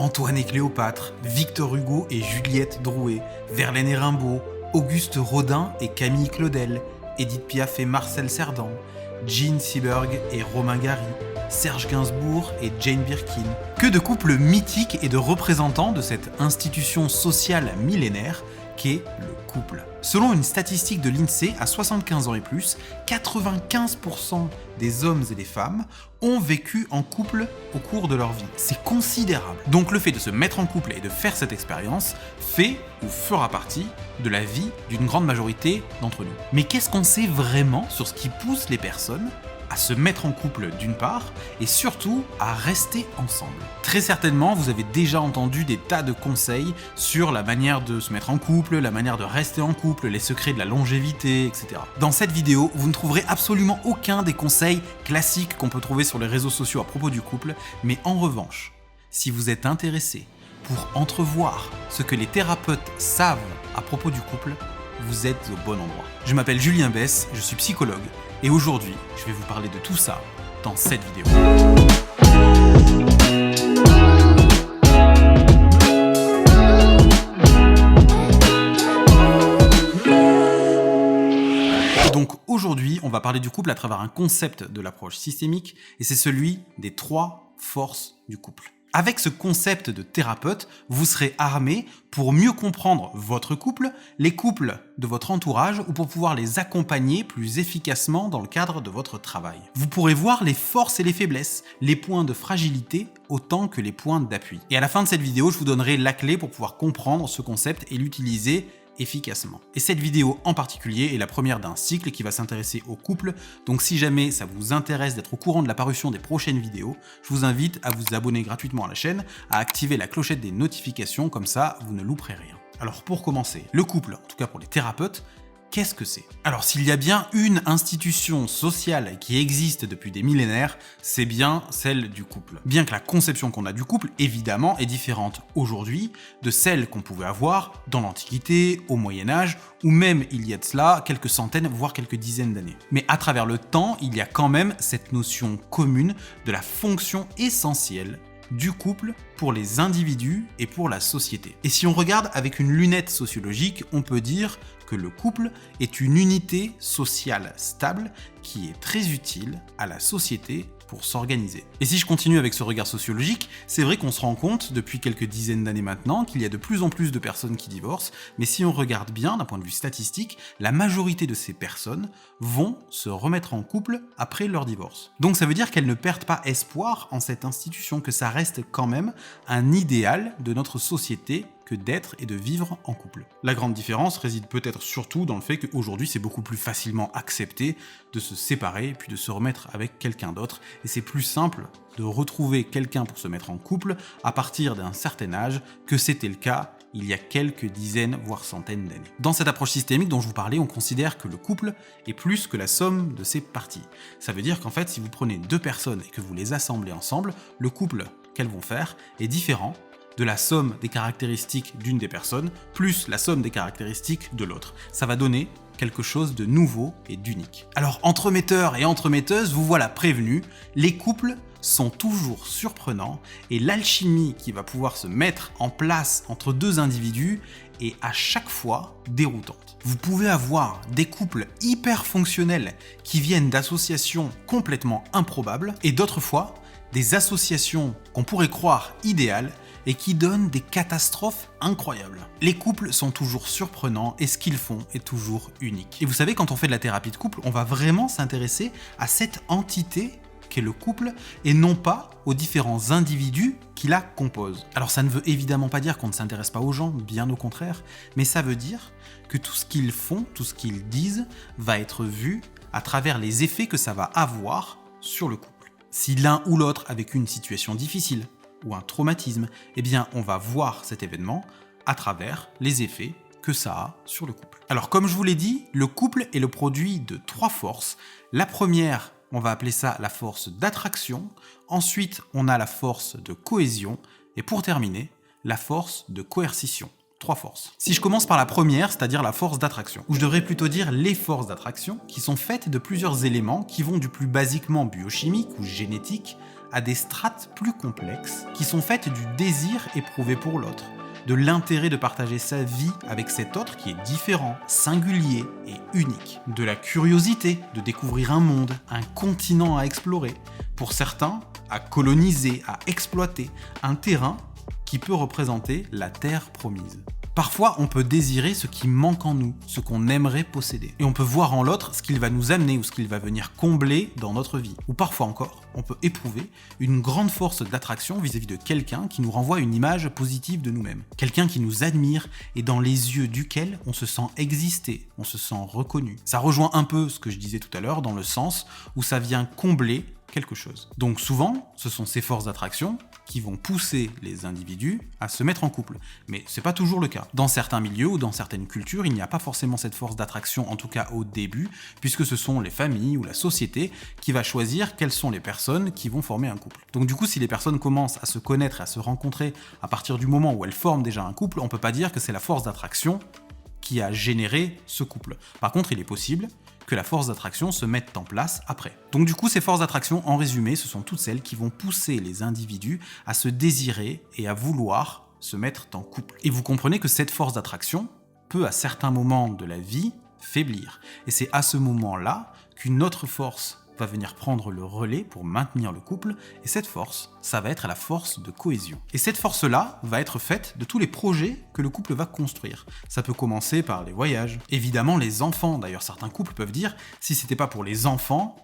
Antoine et Cléopâtre, Victor Hugo et Juliette Drouet, Verlaine et Rimbaud, Auguste Rodin et Camille Claudel, Édith Piaf et Marcel Cerdan, Jean Seberg et Romain Gary, Serge Gainsbourg et Jane Birkin. Que de couples mythiques et de représentants de cette institution sociale millénaire qu'est le couple. Selon une statistique de l'INSEE, à 75 ans et plus, 95% des hommes et des femmes ont vécu en couple au cours de leur vie. C'est considérable. Donc le fait de se mettre en couple et de faire cette expérience fait ou fera partie de la vie d'une grande majorité d'entre nous. Mais qu'est-ce qu'on sait vraiment sur ce qui pousse les personnes à se mettre en couple d'une part, et surtout à rester ensemble? Très certainement, vous avez déjà entendu des tas de conseils sur la manière de se mettre en couple, la manière de rester en couple, les secrets de la longévité, etc. Dans cette vidéo, vous ne trouverez absolument aucun des conseils classiques qu'on peut trouver sur les réseaux sociaux à propos du couple, mais en revanche, si vous êtes intéressé pour entrevoir ce que les thérapeutes savent à propos du couple, vous êtes au bon endroit. Je m'appelle Julien Bess, je suis psychologue, et aujourd'hui, je vais vous parler de tout ça dans cette vidéo. Donc aujourd'hui, on va parler du couple à travers un concept de l'approche systémique, et c'est celui des 3 forces du couple. Avec ce concept de thérapeute, vous serez armé pour mieux comprendre votre couple, les couples de votre entourage ou pour pouvoir les accompagner plus efficacement dans le cadre de votre travail. Vous pourrez voir les forces et les faiblesses, les points de fragilité autant que les points d'appui. Et à la fin de cette vidéo, je vous donnerai la clé pour pouvoir comprendre ce concept et l'utiliser efficacement. Et cette vidéo en particulier est la première d'un cycle qui va s'intéresser au couple, donc si jamais ça vous intéresse d'être au courant de la parution des prochaines vidéos, je vous invite à vous abonner gratuitement à la chaîne, à activer la clochette des notifications, comme ça vous ne louperez rien. Alors pour commencer, le couple, en tout cas pour les thérapeutes, qu'est-ce que c'est? Alors s'il y a bien une institution sociale qui existe depuis des millénaires, c'est bien celle du couple. Bien que la conception qu'on a du couple, évidemment, est différente aujourd'hui de celle qu'on pouvait avoir dans l'Antiquité, au Moyen-Âge, ou même il y a de cela quelques centaines, voire quelques dizaines d'années. Mais à travers le temps, il y a quand même cette notion commune de la fonction essentielle du couple pour les individus et pour la société. Et si on regarde avec une lunette sociologique, on peut dire que le couple est une unité sociale stable qui est très utile à la société pour s'organiser. Et si je continue avec ce regard sociologique, c'est vrai qu'on se rend compte depuis quelques dizaines d'années maintenant qu'il y a de plus en plus de personnes qui divorcent, mais si on regarde bien d'un point de vue statistique, la majorité de ces personnes vont se remettre en couple après leur divorce. Donc ça veut dire qu'elles ne perdent pas espoir en cette institution, que ça reste quand même un idéal de notre société que d'être et de vivre en couple. La grande différence réside peut-être surtout dans le fait qu'aujourd'hui c'est beaucoup plus facilement accepté de se séparer puis de se remettre avec quelqu'un d'autre, et c'est plus simple de retrouver quelqu'un pour se mettre en couple à partir d'un certain âge que c'était le cas il y a quelques dizaines voire centaines d'années. Dans cette approche systémique dont je vous parlais, on considère que le couple est plus que la somme de ses parties. Ça veut dire qu'en fait si vous prenez 2 personnes et que vous les assemblez ensemble, le couple qu'elles vont faire est différent de la somme des caractéristiques d'une des personnes, plus la somme des caractéristiques de l'autre. Ça va donner quelque chose de nouveau et d'unique. Alors, entremetteurs et entremetteuses, vous voilà prévenus, les couples sont toujours surprenants et l'alchimie qui va pouvoir se mettre en place entre 2 individus est à chaque fois déroutante. Vous pouvez avoir des couples hyper fonctionnels qui viennent d'associations complètement improbables et d'autres fois, des associations qu'on pourrait croire idéales et qui donnent des catastrophes incroyables. Les couples sont toujours surprenants et ce qu'ils font est toujours unique. Et vous savez, quand on fait de la thérapie de couple, on va vraiment s'intéresser à cette entité qu'est le couple et non pas aux différents individus qui la composent. Alors ça ne veut évidemment pas dire qu'on ne s'intéresse pas aux gens, bien au contraire, mais ça veut dire que tout ce qu'ils font, tout ce qu'ils disent va être vu à travers les effets que ça va avoir sur le couple. Si l'un ou l'autre a vécu une situation difficile, ou un traumatisme, eh bien on va voir cet événement à travers les effets que ça a sur le couple. Alors comme je vous l'ai dit, le couple est le produit de 3 forces. La première, on va appeler ça la force d'attraction, ensuite on a la force de cohésion, et pour terminer, la force de coercition. 3 forces. Si je commence par la première, c'est-à-dire la force d'attraction, ou je devrais plutôt dire les forces d'attraction, qui sont faites de plusieurs éléments qui vont du plus basiquement biochimique ou génétique à des strates plus complexes qui sont faites du désir éprouvé pour l'autre, de l'intérêt de partager sa vie avec cet autre qui est différent, singulier et unique, de la curiosité de découvrir un monde, un continent à explorer, pour certains, à coloniser, à exploiter, un terrain qui peut représenter la terre promise. Parfois, on peut désirer ce qui manque en nous, ce qu'on aimerait posséder. Et on peut voir en l'autre ce qu'il va nous amener ou ce qu'il va venir combler dans notre vie. Ou parfois encore, on peut éprouver une grande force d'attraction vis-à-vis de quelqu'un qui nous renvoie une image positive de nous-mêmes. Quelqu'un qui nous admire et dans les yeux duquel on se sent exister, on se sent reconnu. Ça rejoint un peu ce que je disais tout à l'heure dans le sens où ça vient combler quelque chose. Donc souvent, ce sont ces forces d'attraction qui vont pousser les individus à se mettre en couple. Mais c'est pas toujours le cas. Dans certains milieux ou dans certaines cultures, il n'y a pas forcément cette force d'attraction, en tout cas au début, puisque ce sont les familles ou la société qui va choisir quelles sont les personnes qui vont former un couple. Donc du coup, si les personnes commencent à se connaître et à se rencontrer à partir du moment où elles forment déjà un couple, on peut pas dire que c'est la force d'attraction qui a généré ce couple. Par contre, il est possible que la force d'attraction se mette en place après. Donc du coup, ces forces d'attraction, en résumé, ce sont toutes celles qui vont pousser les individus à se désirer et à vouloir se mettre en couple. Et vous comprenez que cette force d'attraction peut, à certains moments de la vie, faiblir. Et c'est à ce moment-là qu'une autre force va venir prendre le relais pour maintenir le couple, et cette force, ça va être la force de cohésion. Et cette force-là va être faite de tous les projets que le couple va construire. Ça peut commencer par les voyages, évidemment les enfants, d'ailleurs certains couples peuvent dire, si c'était pas pour les enfants,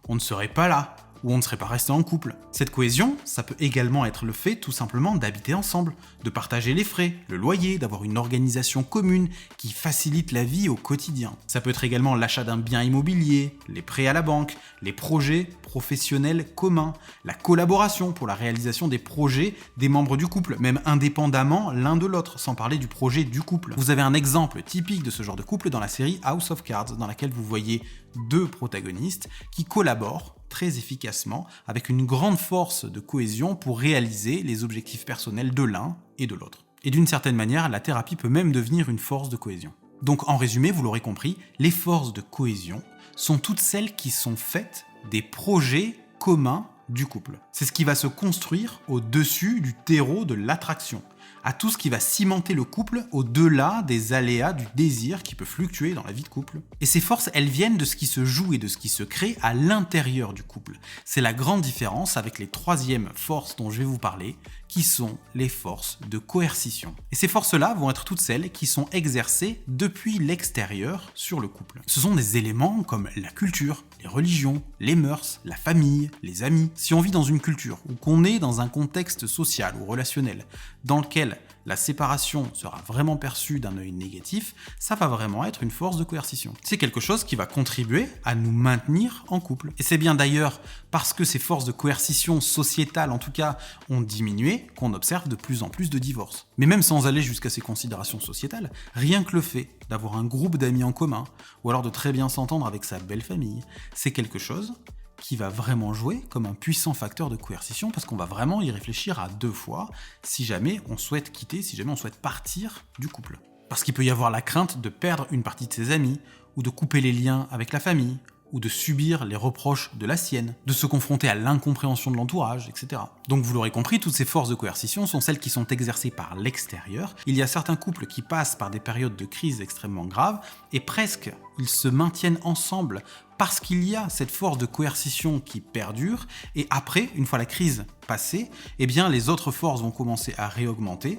on ne serait pas là, ou on ne serait pas resté en couple. Cette cohésion, ça peut également être le fait tout simplement d'habiter ensemble, de partager les frais, le loyer, d'avoir une organisation commune qui facilite la vie au quotidien. Ça peut être également l'achat d'un bien immobilier, les prêts à la banque, les projets professionnels communs, la collaboration pour la réalisation des projets des membres du couple, même indépendamment l'un de l'autre, sans parler du projet du couple. Vous avez un exemple typique de ce genre de couple dans la série House of Cards, dans laquelle vous voyez deux protagonistes qui collaborent très efficacement, avec une grande force de cohésion pour réaliser les objectifs personnels de l'un et de l'autre. Et d'une certaine manière, la thérapie peut même devenir une force de cohésion. Donc en résumé, vous l'aurez compris, les forces de cohésion sont toutes celles qui sont faites des projets communs du couple. C'est ce qui va se construire au-dessus du terreau de l'attraction, à tout ce qui va cimenter le couple au-delà des aléas du désir qui peut fluctuer dans la vie de couple. Et ces forces, elles viennent de ce qui se joue et de ce qui se crée à l'intérieur du couple. C'est la grande différence avec les troisièmes forces dont je vais vous parler, qui sont les forces de coercition. Et ces forces-là vont être toutes celles qui sont exercées depuis l'extérieur sur le couple. Ce sont des éléments comme la culture, les religions, les mœurs, la famille, les amis. Si on vit dans une culture ou qu'on est dans un contexte social ou relationnel dans lequel la séparation sera vraiment perçue d'un œil négatif, ça va vraiment être une force de coercition. C'est quelque chose qui va contribuer à nous maintenir en couple. Et c'est bien d'ailleurs parce que ces forces de coercition sociétales, en tout cas, ont diminué, qu'on observe de plus en plus de divorces. Mais même sans aller jusqu'à ces considérations sociétales, rien que le fait d'avoir un groupe d'amis en commun, ou alors de très bien s'entendre avec sa belle famille, c'est quelque chose qui va vraiment jouer comme un puissant facteur de coercition parce qu'on va vraiment y réfléchir à deux fois si jamais on souhaite quitter, si jamais on souhaite partir du couple. Parce qu'il peut y avoir la crainte de perdre une partie de ses amis, ou de couper les liens avec la famille, ou de subir les reproches de la sienne, de se confronter à l'incompréhension de l'entourage, etc. Donc vous l'aurez compris, toutes ces forces de coercition sont celles qui sont exercées par l'extérieur. Il y a certains couples qui passent par des périodes de crise extrêmement graves, et presque ils se maintiennent ensemble parce qu'il y a cette force de coercition qui perdure, et après, une fois la crise passée, eh bien les autres forces vont commencer à réaugmenter,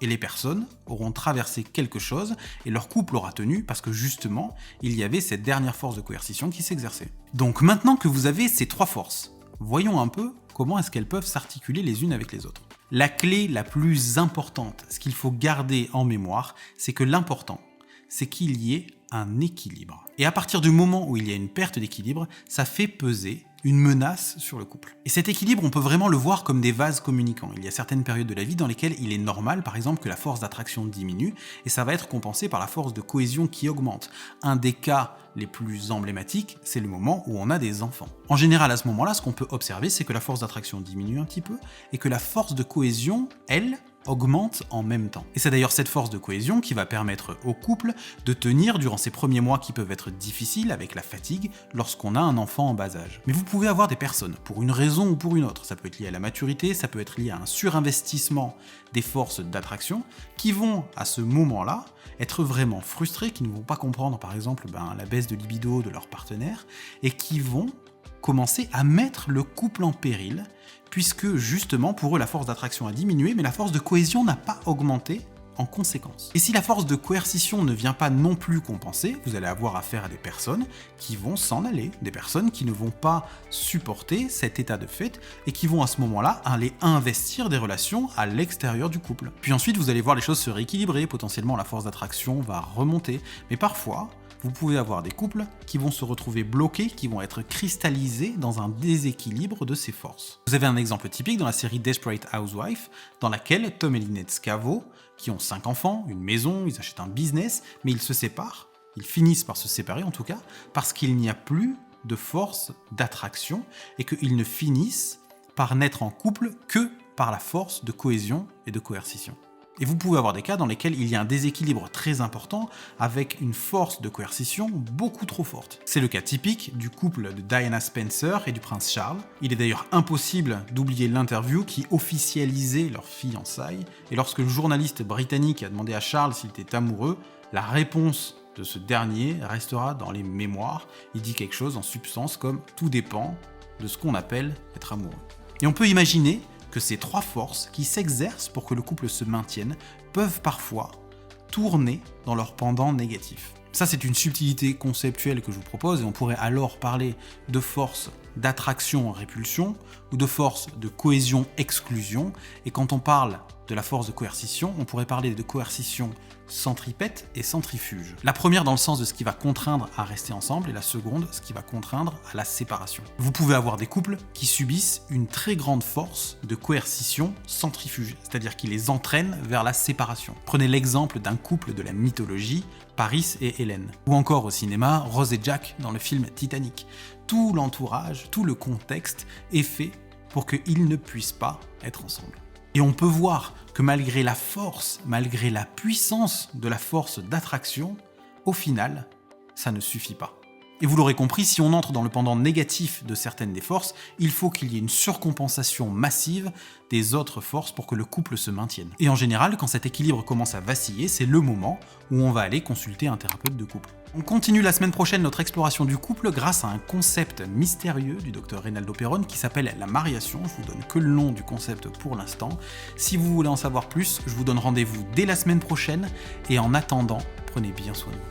et les personnes auront traversé quelque chose et leur couple aura tenu parce que justement, il y avait cette dernière force de coercition qui s'exerçait. Donc maintenant que vous avez ces trois forces, voyons un peu comment est-ce qu'elles peuvent s'articuler les unes avec les autres. La clé la plus importante, ce qu'il faut garder en mémoire, c'est que l'important, c'est qu'il y ait un équilibre. Et à partir du moment où il y a une perte d'équilibre, ça fait peser une menace sur le couple. Et cet équilibre, on peut vraiment le voir comme des vases communicants. Il y a certaines périodes de la vie dans lesquelles il est normal, par exemple, que la force d'attraction diminue, et ça va être compensé par la force de cohésion qui augmente. Un des cas les plus emblématiques, c'est le moment où on a des enfants. En général, à ce moment-là, ce qu'on peut observer, c'est que la force d'attraction diminue un petit peu, et que la force de cohésion, elle, augmente en même temps. Et c'est d'ailleurs cette force de cohésion qui va permettre au couple de tenir durant ces premiers mois qui peuvent être difficiles avec la fatigue lorsqu'on a un enfant en bas âge. Mais vous pouvez avoir des personnes, pour une raison ou pour une autre, ça peut être lié à la maturité, ça peut être lié à un surinvestissement des forces d'attraction, qui vont à ce moment-là être vraiment frustrés, qui ne vont pas comprendre par exemple la baisse de libido de leur partenaire, et qui vont commencer à mettre le couple en péril, puisque justement pour eux la force d'attraction a diminué, mais la force de cohésion n'a pas augmenté en conséquence. Et si la force de coercition ne vient pas non plus compenser, vous allez avoir affaire à des personnes qui vont s'en aller, des personnes qui ne vont pas supporter cet état de fait et qui vont à ce moment-là aller investir des relations à l'extérieur du couple. Puis ensuite vous allez voir les choses se rééquilibrer, potentiellement la force d'attraction va remonter, mais parfois vous pouvez avoir des couples qui vont se retrouver bloqués, qui vont être cristallisés dans un déséquilibre de ces forces. Vous avez un exemple typique dans la série Desperate Housewives, dans laquelle Tom et Lynette Scavo, qui ont 5 enfants, une maison, ils achètent un business, mais ils se séparent, ils finissent par se séparer en tout cas, parce qu'il n'y a plus de force d'attraction et qu'ils ne finissent par n'être en couple que par la force de cohésion et de coercition. Et vous pouvez avoir des cas dans lesquels il y a un déséquilibre très important avec une force de coercition beaucoup trop forte. C'est le cas typique du couple de Diana Spencer et du prince Charles. Il est d'ailleurs impossible d'oublier l'interview qui officialisait leur fiançailles, et lorsque le journaliste britannique a demandé à Charles s'il était amoureux, la réponse de ce dernier restera dans les mémoires. Il dit quelque chose en substance comme « tout dépend de ce qu'on appelle être amoureux ». Et on peut imaginer que ces 3 forces qui s'exercent pour que le couple se maintienne peuvent parfois tourner dans leur pendant négatif. Ça, c'est une subtilité conceptuelle que je vous propose, et on pourrait alors parler de force d'attraction-répulsion ou de force de cohésion-exclusion. Et quand on parle de la force de coercition, on pourrait parler de coercition centripète et centrifuge. La première dans le sens de ce qui va contraindre à rester ensemble, et la seconde ce qui va contraindre à la séparation. Vous pouvez avoir des couples qui subissent une très grande force de coercition centrifuge, c'est-à-dire qui les entraîne vers la séparation. Prenez l'exemple d'un couple de la mythologie, Paris et Hélène. Ou encore au cinéma, Rose et Jack dans le film Titanic. Tout l'entourage, tout le contexte est fait pour qu'ils ne puissent pas être ensemble. Et on peut voir que malgré la force, malgré la puissance de la force d'attraction, au final, ça ne suffit pas. Et vous l'aurez compris, si on entre dans le pendant négatif de certaines des forces, il faut qu'il y ait une surcompensation massive des autres forces pour que le couple se maintienne. Et en général, quand cet équilibre commence à vaciller, c'est le moment où on va aller consulter un thérapeute de couple. On continue la semaine prochaine notre exploration du couple grâce à un concept mystérieux du docteur Reynaldo Perón qui s'appelle la mariation. Je vous donne que le nom du concept pour l'instant. Si vous voulez en savoir plus, je vous donne rendez-vous dès la semaine prochaine, et en attendant, prenez bien soin de vous.